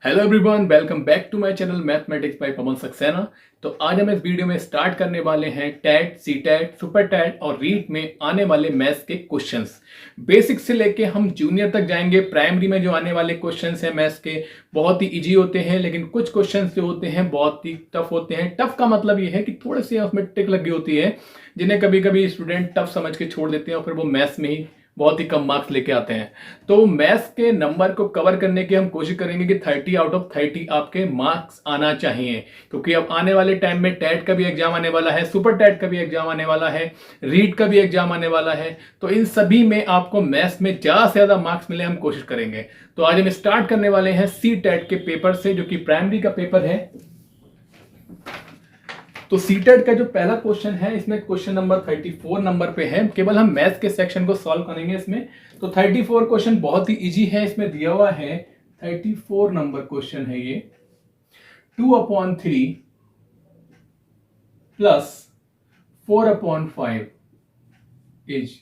Hello everyone, welcome back to my channel mathematics by Pawan Saxena. तो आज हम इस वीडियो में स्टार्ट करने वाले हैं TET, C TET, super TET और रीट में आने वाले मैथ्स के क्वेश्चंस। बेसिक से लेके हम जूनियर तक जाएंगे। प्राइमरी में जो आने वाले क्वेश्चंस हैं मैथ्स के बहुत ही इजी होते हैं, लेकिन कुछ क्वेश्चंस जो होते हैं बहुत ही टफ होते हैं। टफ का मतलब ये है कि थोड़ी सी उसमें ट्रिक लगी होती है, जिन्हें कभी कभी स्टूडेंट टफ समझ के छोड़ देते हैं और फिर वो मैथ्स में ही बहुत ही कम मार्क्स लेके आते हैं। तो मैथ्स के नंबर को कवर करने की हम कोशिश करेंगे कि 30 आउट ऑफ 30 आपके मार्क्स आना चाहिए, क्योंकि अब आने वाले टाइम में टेट का भी एग्जाम आने वाला है, सुपर टेट का भी एग्जाम आने वाला है, रीट का भी एग्जाम आने वाला है। तो इन सभी में आपको मैथ्स में ज्यादा से ज्यादा मार्क्स मिले हम कोशिश करेंगे। तो आज हम स्टार्ट करने वाले हैं सी टेट के पेपर से, जो कि प्राइमरी का पेपर है। तो सीटेट का जो पहला क्वेश्चन है, इसमें क्वेश्चन नंबर 34 नंबर पे है। केवल हम मैथ्स के सेक्शन को सॉल्व करेंगे इसमें। तो 34 क्वेश्चन बहुत ही इजी है। इसमें दिया हुआ है 34 नंबर क्वेश्चन है ये, 2/3 प्लस 4/5 इज।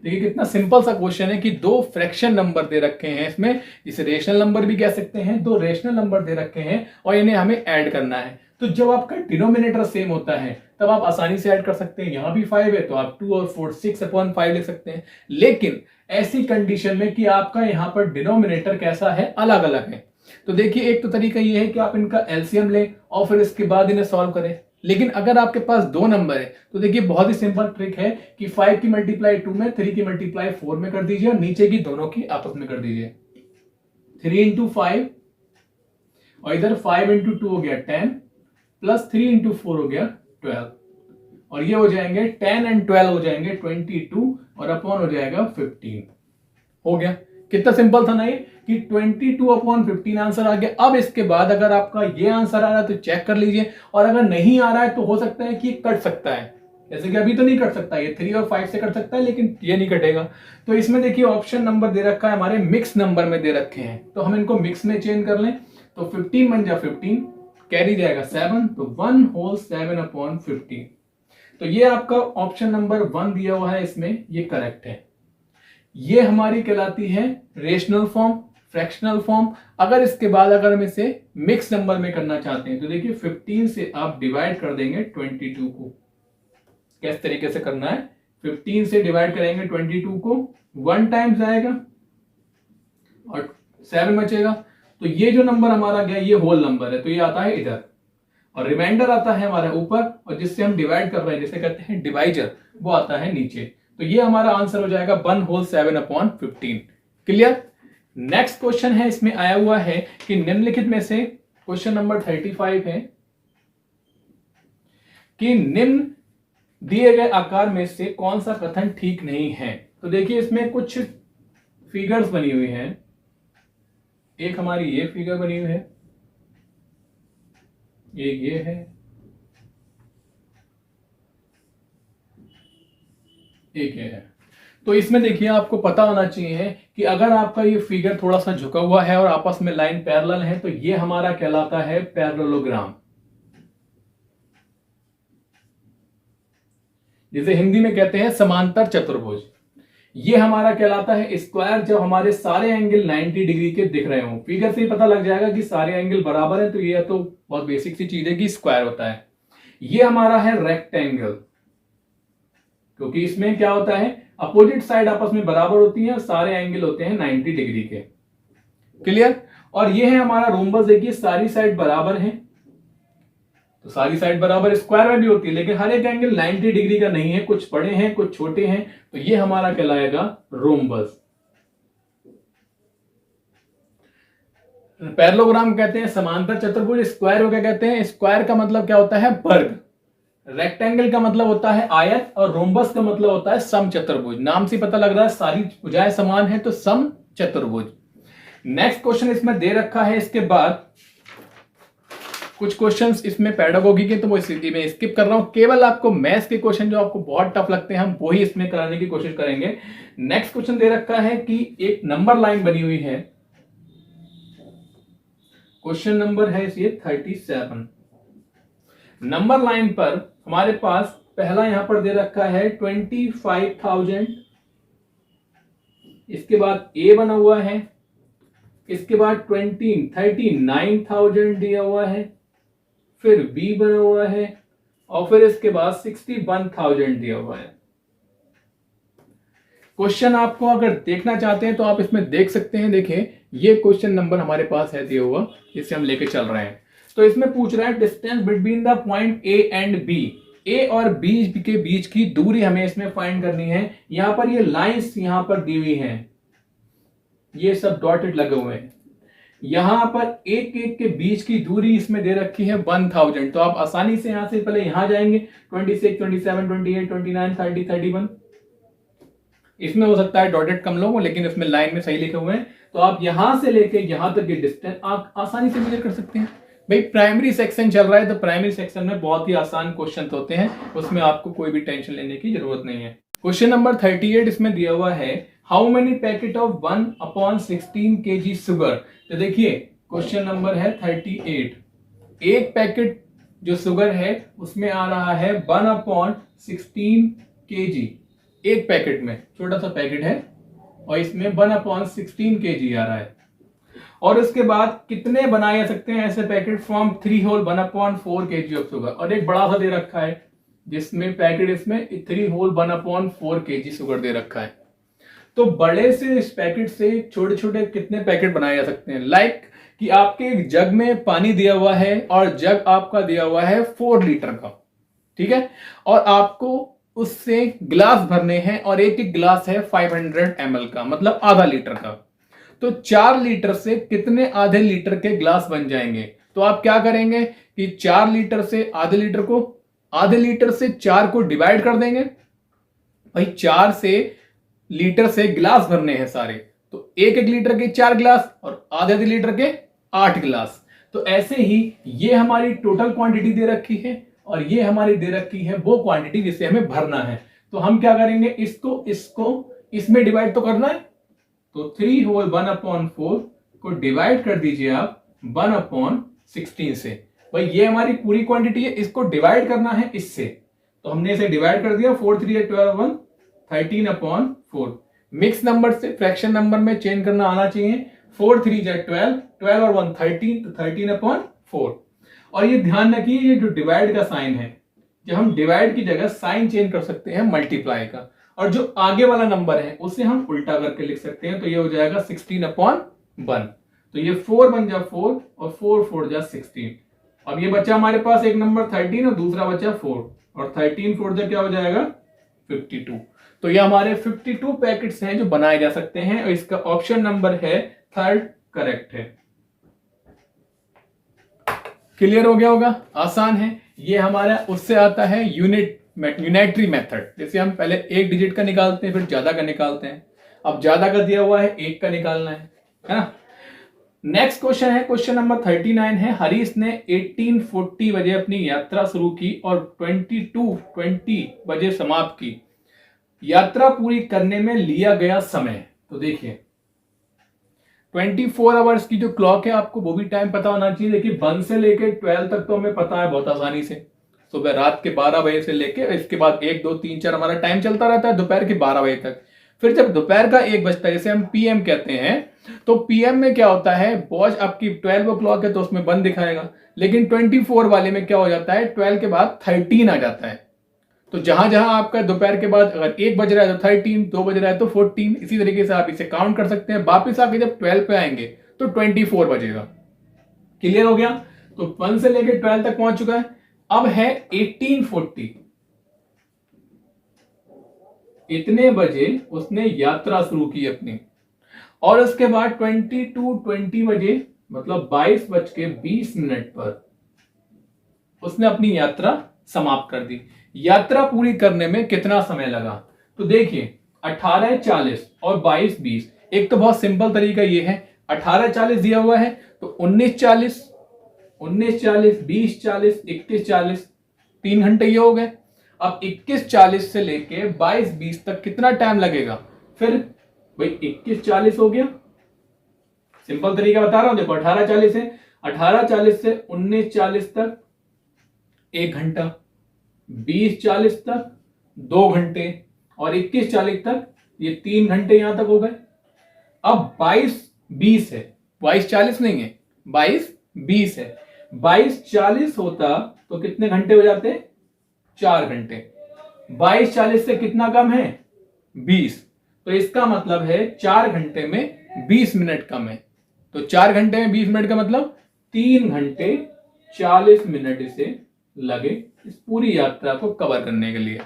देखिए कितना सिंपल सा क्वेश्चन है कि दो फ्रैक्शन नंबर दे रखे हैं इसमें, इसे रेशनल नंबर भी कह सकते हैं। दो रेशनल नंबर दे रखे हैं और इन्हें हमें ऐड करना है। तो जब आपका डिनोमिनेटर सेम होता है तब आप आसानी से ऐड कर सकते हैं। यहां भी 5 है तो आप 2 और 4 6/5 लिख सकते हैं। लेकिन ऐसी कंडीशन में कि आपका यहां पर डिनोमिनेटर कैसा है, अलग अलग है। तो देखिए एक तो तरीका ये है कि आप इनका एलसीएम लें और फिर इसके बाद इन्हें सॉल्व करें। लेकिन अगर आपके पास दो नंबर है तो देखिए बहुत ही सिंपल ट्रिक है कि 5 की मल्टीप्लाई 2 में, 3 की मल्टीप्लाई 4 में कर दीजिए और नीचे की दोनों की आपस में कर दीजिए। 3 इंटू 5 और इधर 5 इंटू 2 हो गया 10 प्लस 3 इंटू 4 हो गया 12 और ये हो जाएंगे 10 एंड 12 हो जाएंगे 22 और अपॉन हो जाएगा 15। हो गया। कितना सिंपल था ना ये कि 22/15 आंसर आ गया। अब इसके बाद अगर आपका ये आंसर आ रहा है तो चेक कर लीजिए, और अगर नहीं आ रहा है तो हो सकता है कि ये कट सकता है। जैसे कि अभी तो नहीं कट सकता, ये 3 और 5 से कट सकता है, लेकिन ये नहीं कटेगा। तो इसमें देखिए ऑप्शन नंबर दे रखा है हमारे, मिक्स नंबर में दे रखे हैं, तो हम इनको मिक्स में चेंज कर लें। तो 15 बन जा 15, कैरी जाएगा 7, तो 1 होल 7/15। तो ये आपका ऑप्शन नंबर 1 दिया हुआ है इसमें, ये करेक्ट है। ये हमारी कहलाती है रेशनल फॉर्म, फ्रैक्शनल फॉर्म। अगर इसके बाद अगर हम इसे मिक्स नंबर में करना चाहते हैं तो देखिए 15 से आप डिवाइड कर देंगे 22 को। किस तरीके से करना है, 15 से डिवाइड करेंगे 22 को, 1 टाइम्स आएगा और 7 बचेगा। तो ये जो नंबर हमारा गया ये होल नंबर है, तो ये आता है इधर, और रिमाइंडर आता है हमारा ऊपर, और जिससे हम डिवाइड कर रहे हैं, जिसे कहते हैं डिवाइजर, वो आता है नीचे। तो ये हमारा आंसर हो जाएगा 1 होल 7/15। क्लियर। नेक्स्ट क्वेश्चन है, इसमें आया हुआ है कि निम्नलिखित में से क्वेश्चन नंबर 35 है कि निम्न दिए गए आकार में से कौन सा कथन ठीक नहीं है। तो देखिए इसमें कुछ फिगर्स बनी हुई हैं। एक हमारी ये फिगर बनी हुई है, ये है, एक ये है। तो इसमें देखिए आपको पता होना चाहिए कि अगर आपका ये फिगर थोड़ा सा झुका हुआ है और आपस में लाइन पैरेलल है तो ये हमारा कहलाता है पैरेललोग्राम, जिसे हिंदी में कहते हैं समांतर चतुर्भुज। ये हमारा कहलाता है स्क्वायर, जब हमारे सारे एंगल 90 डिग्री के दिख रहे हो। फिगर से ही पता लग जाएगा कि सारे एंगल बराबर है, तो ये तो बहुत बेसिक सी चीज है कि स्क्वायर होता है। ये हमारा है रेक्टेंगल, क्योंकि इसमें क्या होता है, अपोजिट साइड आपस में बराबर होती है, सारे एंगल होते हैं 90 डिग्री के। क्लियर। और ये है हमारा रोम्बस, देखिए सारी साइड बराबर है, तो सारी साइड बराबर स्क्वायर में भी होती है, लेकिन हर एक एंगल 90 डिग्री का नहीं है, कुछ बड़े हैं कुछ छोटे हैं। तो ये हमारा कहलाएगा रोम्बस। पैरेललोग्राम कहते हैं समांतर चतुर्भुज, स्क्वायर को क्या कहते हैं, स्क्वायर का मतलब क्या होता है, वर्ग। रेक्टेंगल का मतलब होता है आयत, और रोम्बस का मतलब होता है समचतुर्भुज। नाम से पता लग रहा है सारी भुजाएं समान है, तो समचतुर्भुज। नेक्स्ट क्वेश्चन इसमें दे रखा है। इसके बाद कुछ क्वेश्चंस इसमें पेडागोगी के, तो वो स्थिति में स्किप कर रहा हूं। केवल आपको मैथ्स के क्वेश्चन जो आपको बहुत टफ लगते हैं हम वही इसमें कराने की कोशिश करेंगे। नेक्स्ट क्वेश्चन दे रखा है कि एक नंबर लाइन बनी हुई है, क्वेश्चन नंबर है ये 37। नंबर लाइन पर हमारे पास पहला यहां पर दे रखा है 25,000, इसके बाद ए बना हुआ है इसके बाद 39,000 दिया हुआ है, फिर बी बना हुआ है, और फिर इसके बाद 61,000 दिया हुआ है। क्वेश्चन आपको अगर देखना चाहते हैं तो आप इसमें देख सकते हैं। देखिए ये क्वेश्चन नंबर हमारे पास है दिया हुआ, जिससे हम लेके चल रहे हैं। तो इसमें पूछ रहा है distance between the point A and B, A और बी के बीच की दूरी हमें इसमें फाइंड करनी है। यहां पर ये लाइंस यहां पर दी हुई हैं, ये सब डॉटेड लगे हुए हैं। यहां पर एक एक के बीच की दूरी इसमें दे रखी है 1000। तो आप आसानी से यहां से पहले यहां जाएंगे 26, 27, 28, 29, 30, 31। इसमें हो सकता है डॉटेड कम लोग हो, लेकिन इसमें लाइन में सही लिखे हुए हैं। तो आप यहां से लेके यहां तक की डिस्टेंस आप आसानी से मेजर कर सकते हैं। भाई प्राइमरी सेक्शन चल रहा है, तो प्राइमरी सेक्शन में बहुत ही आसान क्वेश्चन होते हैं, उसमें आपको कोई भी टेंशन लेने की जरूरत नहीं है। क्वेश्चन नंबर 38 इसमें दिया हुआ है, how many packet of 1/16 kg sugar. तो देखिए क्वेश्चन नंबर है 38, एक पैकेट जो शुगर है उसमें आ रहा है 1/16 kg, एक पैकेट में, छोटा सा पैकेट है और इसमें 1/16 kg आ रहा है। और उसके बाद कितने बनाए जा सकते हैं ऐसे packet from 3 whole 1/4 kg of sugar, और एक बड़ा सा दे रखा है जिसमें पैकेट इसमें 3 होल 1/4 kg शुगर दे रखा है। तो बड़े से इस पैकेट से छोटे छोटे कितने पैकेट बनाए जा सकते हैं। लाइक कि आपके एक जग में पानी दिया हुआ है और जग आपका दिया हुआ है 4 लीटर का, ठीक है, और आपको उससे ग्लास भरने हैं और एक एक ग्लास है 500 ml का, मतलब आधा लीटर का। तो 4 लीटर से कितने आधे लीटर के ग्लास बन जाएंगे। तो आप क्या करेंगे कि 4 लीटर से आधे लीटर को, आधे लीटर से 4 को डिवाइड कर देंगे। भाई 4 से लीटर से ग्लास भरने हैं सारे, तो एक एक लीटर के 4 ग्लास और आधे आधे लीटर के 8 ग्लास। तो ऐसे ही ये हमारी टोटल क्वांटिटी दे रखी है और ये हमारी दे रखी है वो क्वांटिटी जिसे हमें भरना है। तो हम क्या करेंगे, इसको इसमें डिवाइड तो करना है, तो 3 होल 1/4 को डिवाइड कर दीजिए आप 1/16 से। भाई ये हमारी पूरी क्वांटिटी है, इसको डिवाइड करना है इससे, तो हमने इसे डिवाइड कर दिया, 4 3 12 1 13/4। मिक्स नंबर से फ्रैक्शन नंबर में चेंज करना आना चाहिए। 4 3 12, 12 और 1 13, तो 13/4। और ये ध्यान रखिए, ये जो डिवाइड का साइन है, जब हम डिवाइड की जगह साइन चेंज कर सकते हैं मल्टीप्लाई का, और जो आगे वाला नंबर है उसे हम उल्टा करके लिख सकते हैं। तो ये हो जाएगा 16/1। तो ये 4 बन जा 4 और 4 4 जा 16। अब ये बच्चा हमारे पास एक नंबर 13 और दूसरा बच्चा 4, और 13 4 जा क्या हो जाएगा 52। तो ये हमारे 52 पैकेट्स हैं जो बनाए जा सकते हैं, और इसका ऑप्शन नंबर है 3rd करेक्ट है। क्लियर हो गया होगा, आसान है। ये हमारा उससे आता है यूनिटरी मेथड, जैसे हम पहले एक डिजिट का निकालते हैं फिर ज्यादा का निकालते हैं। अब ज्यादा का दिया हुआ है, एक का निकालना है ना। नेक्स्ट क्वेश्चन है, क्वेश्चन नंबर 39 है, हरीश ने 1840 बजे अपनी यात्रा शुरू की और 2220 बजे समाप्त की। यात्रा पूरी करने में लिया गया समय। तो देखिए 24 आवर्स की जो क्लॉक है आपको वो भी टाइम पता होना चाहिए। देखिए 1 से लेके 12 तक तो हमें पता है बहुत आसानी से, सुबह रात के 12 बजे से लेके इसके बाद 1 2 3 4 हमारा टाइम चलता रहता है दोपहर के 12 बजे तक। फिर जब दोपहर का 1 बजता है, जैसे हम पीएम कहते हैं, तो पीएम में क्या होता है, वॉच आपकी 12 o'clock है तो उसमें 1 दिखाएगा, लेकिन 24 वाले में क्या हो जाता है, 12 के बाद 13 आ जाता है। तो जहां जहां आपका दोपहर के बाद अगर 1 बज रहा है तो 13, 2 बज रहा है तो 14, इसी तरीके से आप इसे काउंट कर सकते हैं। वापिस आके जब 12 पे आएंगे तो 24 बजेगा। क्लियर हो गया। तो 1 से लेकर 12 तक पहुंच चुका है। अब है 1840, इतने बजे उसने यात्रा शुरू की अपनी, और उसके बाद 22:20 बजे मतलब 22:20 पर उसने अपनी यात्रा समाप्त कर दी। यात्रा पूरी करने में कितना समय लगा। तो देखिए 18:40 और 22:20, एक तो बहुत सिंपल तरीका ये है, 18:40 दिया हुआ है तो 19:40, 20:40, 21:40, 3 घंटे ये हो गए। अब 21:40 से लेके 22:20 तक कितना टाइम लगेगा। फिर भाई 21:40 हो गया, सिंपल तरीका बता रहा हूं, देखो 18:40 है, 18:40 से 19:40 तक 1 घंटा, 20:40 तक 2 घंटे, और 21:40 तक ये 3 घंटे यहां तक हो गए। अब 22:20 है, 22 40 नहीं है, 22 20 है। 22 40 होता तो कितने घंटे हो जाते? 4 घंटे। 22 40 से कितना कम है? 20। तो इसका मतलब है 4 घंटे में 20 मिनट कम है। तो 4 घंटे में 20 मिनट का मतलब 3 घंटे 40 मिनट इसे लगे इस पूरी यात्रा को कवर करने के लिए।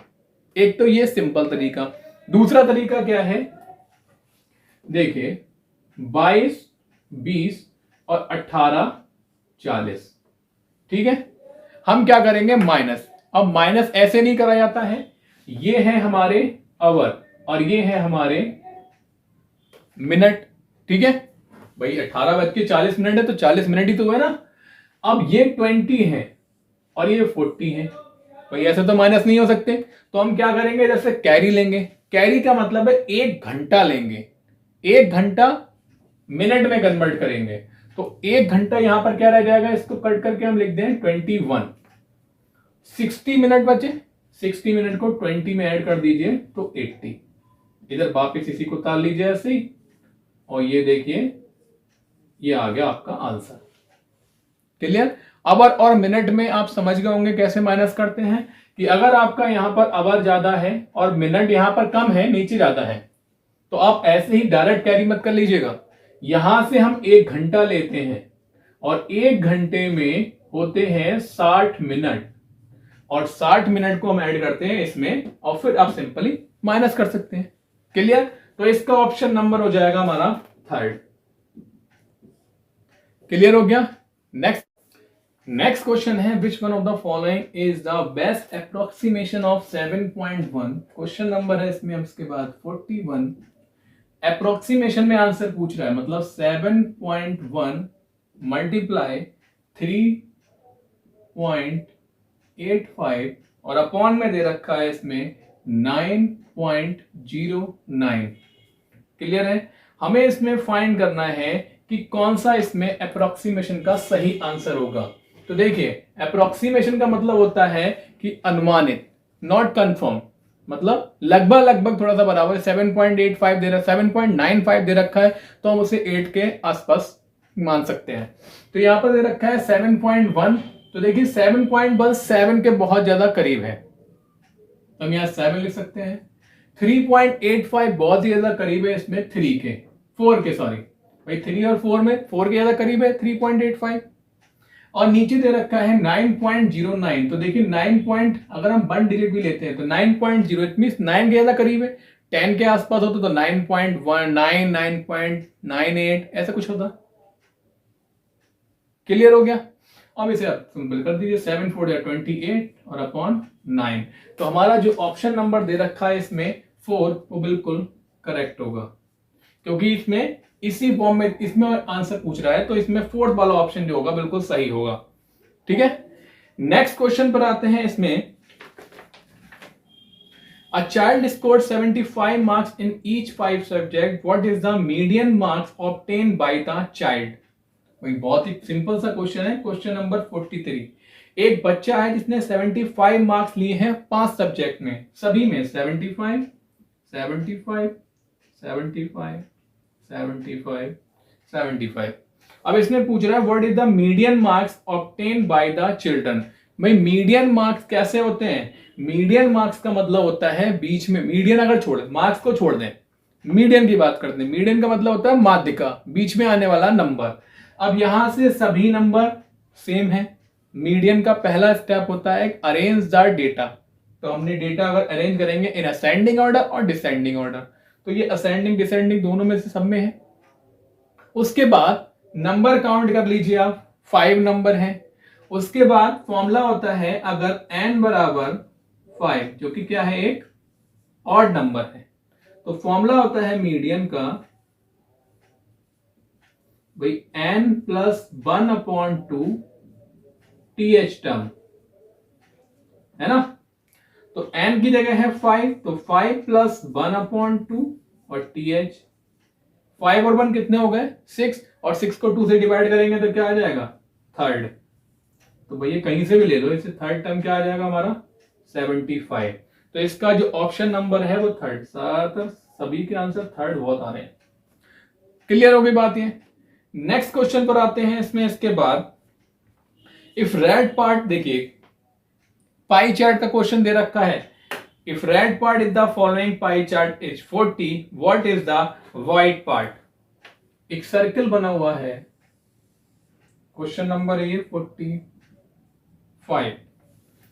एक तो ये सिंपल तरीका। दूसरा तरीका क्या है? देखिए 22 20 और 18 40, ठीक है। हम क्या करेंगे? माइनस। अब माइनस ऐसे नहीं करा जाता है, ये है हमारे आवर और ये है हमारे मिनट, ठीक है भाई। 18:40 है तो 40 मिनट ही तो हुआ ना। अब ये 20 है और ये 40 है भाई, ऐसे तो माइनस नहीं हो सकते। तो हम क्या करेंगे? जैसे कैरी लेंगे। कैरी का मतलब है 1 घंटा लेंगे, 1 घंटा मिनट में कन्वर्ट करेंगे। तो 1 घंटा यहां पर क्या रह जाएगा? इसको कट करके हम लिख दें 21। 60 मिनट बचे, 60 मिनट को 20 में ऐड कर दीजिए तो 80। इधर वापिस इसी को ताल लीजिए ऐसे ही, और ये देखिए ये आ गया आपका आंसर। क्लियर? आवर और मिनट में आप समझ गए होंगे कैसे माइनस करते हैं, कि अगर आपका यहां पर आवर ज्यादा है और मिनट यहां पर कम है, नीचे ज्यादा है, तो आप ऐसे ही डायरेक्ट कैरी मत कर लीजिएगा। यहां से हम 1 घंटा लेते हैं और 1 घंटे में होते हैं 60 मिनट, और 60 मिनट को हम ऐड करते हैं इसमें, और फिर आप सिंपली माइनस कर सकते हैं। क्लियर? तो इसका ऑप्शन नंबर हो जाएगा हमारा 3rd। क्लियर हो गया? नेक्स्ट क्वेश्चन है, which one of the following is the best approximation of 7.1। Question number है इसमें उसके बाद 41। अप्रोक्सीमेशन में आंसर पूछ रहा है, मतलब 7.1 मल्टीप्लाई 3.85 और अपॉन में दे रखा है इसमें 9.09। क्लियर है? हमें इसमें फाइंड करना है कि कौन सा इसमें अप्रोक्सीमेशन का सही आंसर होगा। तो देखिए अप्रोक्सीमेशन का मतलब होता है कि अनुमानित, नॉट कंफर्म, मतलब लगभग लगभग थोड़ा सा बराबर। 7.85 दे रहा, 7.95 दे रखा है तो हम उसे 8 के आसपास मान सकते हैं। तो यहां पर दे रखा है 7.1, तो देखिए 7.1 7 के बहुत ज्यादा करीब है, तो हम यहां 7 लिख सकते हैं। 3.85 बहुत ही ज्यादा करीब है इसमें 4 के, सॉरी भाई 3 और 4 में 4 के ज्यादा करीब है 3.85। और नीचे दे रखा है 9.09, तो देखिए 9 अगर हम 1 डिजिट भी लेते हैं तो 9.0, इट मींस 9 के ज्यादा करीब है। 10 के आसपास होता तो 9.19, 9.98 ऐसा कुछ होता। क्लियर हो गया? अब इसे आप सिंपल कर दीजिए, 7 4 28 और अपॉन 9। तो हमारा जो ऑप्शन नंबर दे रखा है इसमें 4 वो बिल्कुल करेक्ट होगा, क्योंकि इसमें इसी फॉर्म में इसमें आंसर पूछ रहा है, तो इसमें 4th वाला ऑप्शन जो होगा बिल्कुल सही होगा। ठीक है, नेक्स्ट क्वेश्चन पर आते हैं। इसमें A child scored 75 marks in each 5 subject. What is the median marks obtained by the child? भाई बहुत ही सिंपल सा क्वेश्चन है, क्वेश्चन नंबर 43। एक बच्चा है जिसने 75 मार्क्स लिए हैं 5 सब्जेक्ट में, सभी में 75 75 75 75 75। अब इसमें पूछ रहा है what is the median marks obtain by the children. भाई मीडियन मार्क्स कैसे होते हैं? मीडियन मार्क्स का मतलब होता है बीच में, मीडियन अगर छोड़ मार्क्स को छोड़ दें, मीडियन की बात करते हैं, मीडियन का मतलब होता है माध्यिका, बीच में आने वाला नंबर। अब यहां से सभी नंबर सेम है। मीडियन का पहला स्टेप होता है अरेंज द डेटा, तो हमने डेटा अगर अरेंज करेंगे इन असेंडिंग ऑर्डर और डिसेंडिंग ऑर्डर, तो ये असेंडिंग डिसेंडिंग दोनों में से सब में है। उसके बाद नंबर काउंट कर लीजिए आप, 5 नंबर हैं। उसके बाद फॉर्मूला होता है अगर n बराबर 5, जो कि क्या है एक ऑड नंबर है, तो फॉर्मूला होता है मीडियन का भाई n प्लस 1/2 th टर्म है ना। तो n की जगह है 5, तो 5 प्लस 1/2 और th। 5 और 1 कितने हो गए? 6, और 6 को 2 से डिवाइड करेंगे तो क्या आ जाएगा? 3rd। तो भैया कहीं से भी ले लो, इसे 3rd टर्म क्या आ जाएगा हमारा? 75। तो इसका जो ऑप्शन नंबर है वो 3rd। सभी के आंसर 3rd बहुत आ रहे हैं। क्लियर हो गई बात ये? नेक्स्ट क्वेश्चन पर आते हैं। इसमें इसके बाद इफ रेड पार्ट, देखिए पाई चार्ट का क्वेश्चन दे रखा है। If red part is the following pie chart is 40, what is the white part. एक सर्कल बना हुआ है, क्वेश्चन नंबर ये 45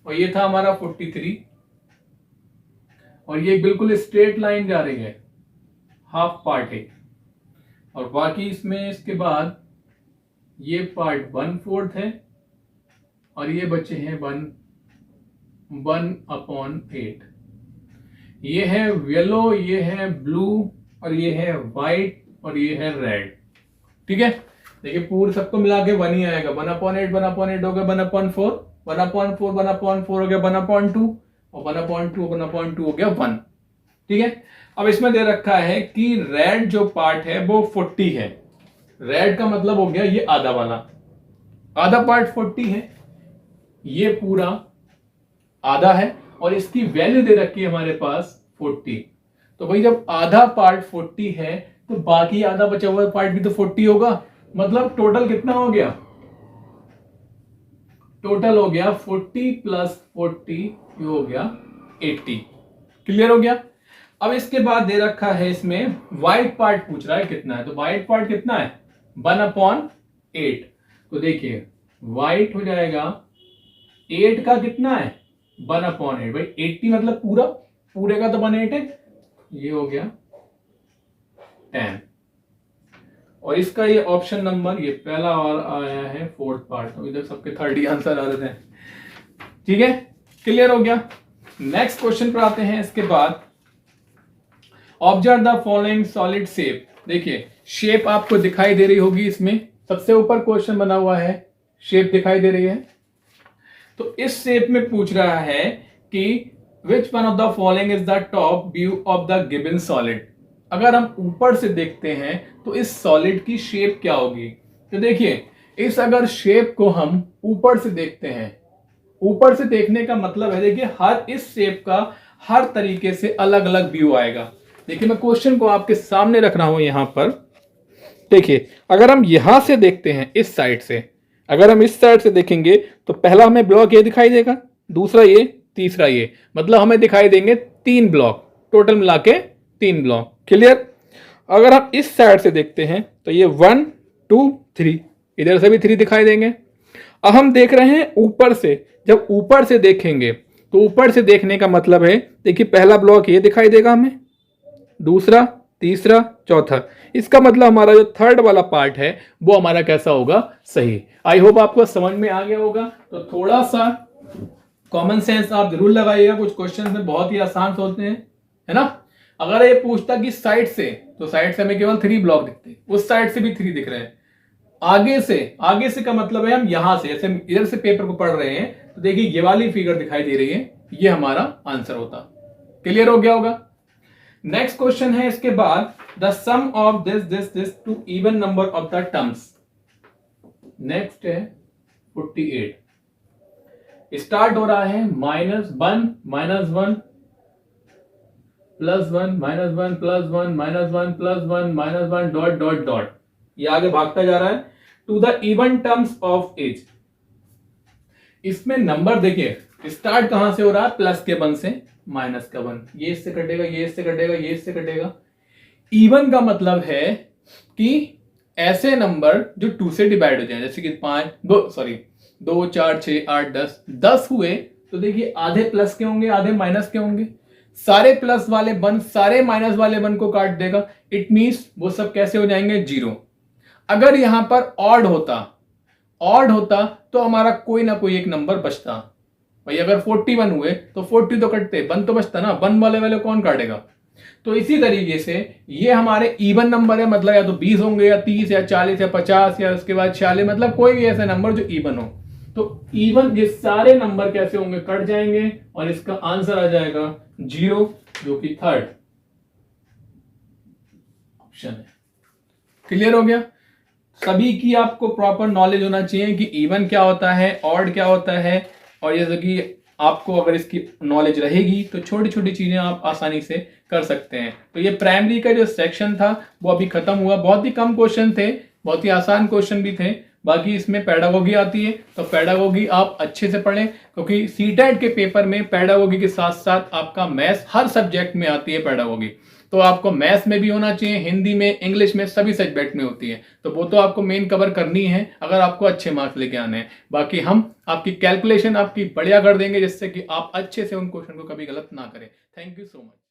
और ये था हमारा 43 और ये बिल्कुल स्ट्रेट लाइन जा रही है, हाफ पार्ट है और बाकी इसमें इसके बाद ये पार्ट 1/4 है और ये बचे हैं 1/8। ये है येलो, ये है ब्लू और ये है व्हाइट और ये है रेड। ठीक है, देखिए पूरे सबको मिला के 1 ही आएगा। 1/8 1/8 हो गया 1/4, 1/4 1/4 हो गया 1/2 और 1/2 1/2 हो गया 1। ठीक है, अब इसमें दे रखा है कि रेड जो पार्ट है वो 40 है। रेड का मतलब हो गया ये आधा वाला, आधा पार्ट 40 है, ये पूरा आधा है और इसकी वैल्यू दे रखी है हमारे पास 40। तो भाई जब आधा पार्ट 40 है तो बाकी आधा बचा हुआ पार्ट भी तो 40 होगा। मतलब टोटल कितना हो गया, टोटल हो गया 40 + 40 ये हो गया 80। क्लियर हो गया। अब इसके बाद दे रखा है इसमें व्हाइट पार्ट पूछ रहा है कितना है, तो व्हाइट पार्ट कितना है 1/8। तो देखिए व्हाइट हो जाएगा 8 का कितना है 1/8, भाई 80 मतलब पूरा, पूरे का तो 1/8 है, ये हो गया 10। और इसका ये ऑप्शन नंबर ये पहला और आया है 4th पार्ट, तो इधर सबके 30 आंसर आ रहे थे। ठीक है, क्लियर हो गया। नेक्स्ट क्वेश्चन पर आते हैं। इसके बाद observe the following solid shape. देखिए शेप आपको दिखाई दे रही होगी, इसमें सबसे ऊपर क्वेश्चन बना हुआ है, शेप दिखाई दे रही है। तो इस शेप में पूछ रहा है कि which one of the following is the top view of the given solid. अगर हम ऊपर से देखते हैं तो इस सॉलिड की शेप क्या होगी। तो देखिए इस अगर शेप को हम ऊपर से देखते हैं, ऊपर से देखने का मतलब है देखिए हर इस शेप का हर तरीके से अलग अलग व्यू आएगा। देखिए मैं क्वेश्चन को आपके सामने रख रहा हूं यहां पर। देखिए अगर हम यहां से देखते हैं इस साइड से, अगर हम इस साइड से देखेंगे तो पहला हमें ब्लॉक ये दिखाई देगा, दूसरा ये, तीसरा ये, मतलब हमें दिखाई देंगे 3 ब्लॉक, टोटल मिला के 3 ब्लॉक। क्लियर। अगर हम इस साइड से देखते हैं तो ये 1 2 3, इधर से भी 3 दिखाई देंगे। अब हम देख रहे हैं ऊपर से, जब ऊपर से देखेंगे तो ऊपर से देखने का मतलब है देखिए पहला ब्लॉक ये दिखाई देगा हमें, दूसरा, तीसरा, चौथा। इसका मतलब हमारा जो 3rd वाला पार्ट है वो हमारा कैसा होगा, सही। आई होप आपको समझ में आ गया होगा। तो थोड़ा सा कॉमन सेंस आप जरूर लगाइएगा, कुछ क्वेश्चन में बहुत ही आसान होते हैं, है ना। अगर ये पूछता कि साइड से, तो साइड से हमें केवल 3 ब्लॉक दिखते हैं, उस साइड से भी 3 दिख रहे हैं। आगे से का मतलब है हम यहां से, जैसे इधर से पेपर को पढ़ रहे हैं तो देखिए ये वाली फिगर दिखाई दे रही है, ये हमारा आंसर होता। क्लियर हो गया होगा। नेक्स्ट क्वेश्चन है इसके बाद, the sum of this two even number of the terms. Next है 48, स्टार्ट हो रहा है -1 -1 +1 -1 +1 -1 .. ये आगे भागता जा रहा है to the even terms of age. इसमें नंबर देखिए स्टार्ट कहां से हो रहा है, प्लस के 1 से माइनस का 1, ये इससे कटेगा, ये इससे कटेगा, ये इससे कटेगा। इवन का मतलब है कि ऐसे नंबर जो 2 से डिवाइड हो जाए, जैसे कि 2 4 6 8 10 हुए तो देखिए आधे प्लस के होंगे, आधे माइनस के होंगे। सारे प्लस वाले 1 सारे माइनस वाले 1 को काट देगा, इट मींस वो सब कैसे हो जाएंगे, 0। अगर यहां पर ऑड होता तो हमारा कोई ना कोई एक नंबर बचता। भाई अगर 41 हुए तो 40 तो कटते, 1 तो बचता ना, 1 वाले कौन काटेगा। तो इसी तरीके से ये हमारे इवन नंबर है, मतलब या तो 20 होंगे या 30 या 40 या 50 या उसके बाद 46, मतलब कोई भी ऐसा नंबर जो इवन हो। तो इवन ये सारे नंबर कैसे होंगे, कट जाएंगे और इसका आंसर आ जाएगा 0, जो कि 3rd ऑप्शन है। क्लियर हो गया। सभी की आपको प्रॉपर नॉलेज होना चाहिए कि इवन क्या होता है, ऑड क्या होता है, और जैसे कि आपको अगर इसकी नॉलेज रहेगी तो छोटी छोटी चीजें आप आसानी से कर सकते हैं। तो ये प्राइमरी का जो सेक्शन था वो अभी खत्म हुआ। बहुत ही कम क्वेश्चन थे, बहुत ही आसान क्वेश्चन भी थे। बाकी इसमें पेडागोगी आती है, तो पेडागोगी आप अच्छे से पढ़ें, क्योंकि सीटेट के पेपर में पेडागोगी के साथ साथ आपका मैथ्स हर सब्जेक्ट में आती है पेडागोगी। तो आपको मैथ्स में भी होना चाहिए, हिंदी में, इंग्लिश में, सभी सब्जेक्ट में होती है। तो वो तो आपको मेन कवर करनी है अगर आपको अच्छे मार्क्स लेके आने हैं। बाकी हम आपकी कैलकुलेशन आपकी बढ़िया कर देंगे, जिससे कि आप अच्छे से उन क्वेश्चन को कभी गलत ना करें। Thank you so much.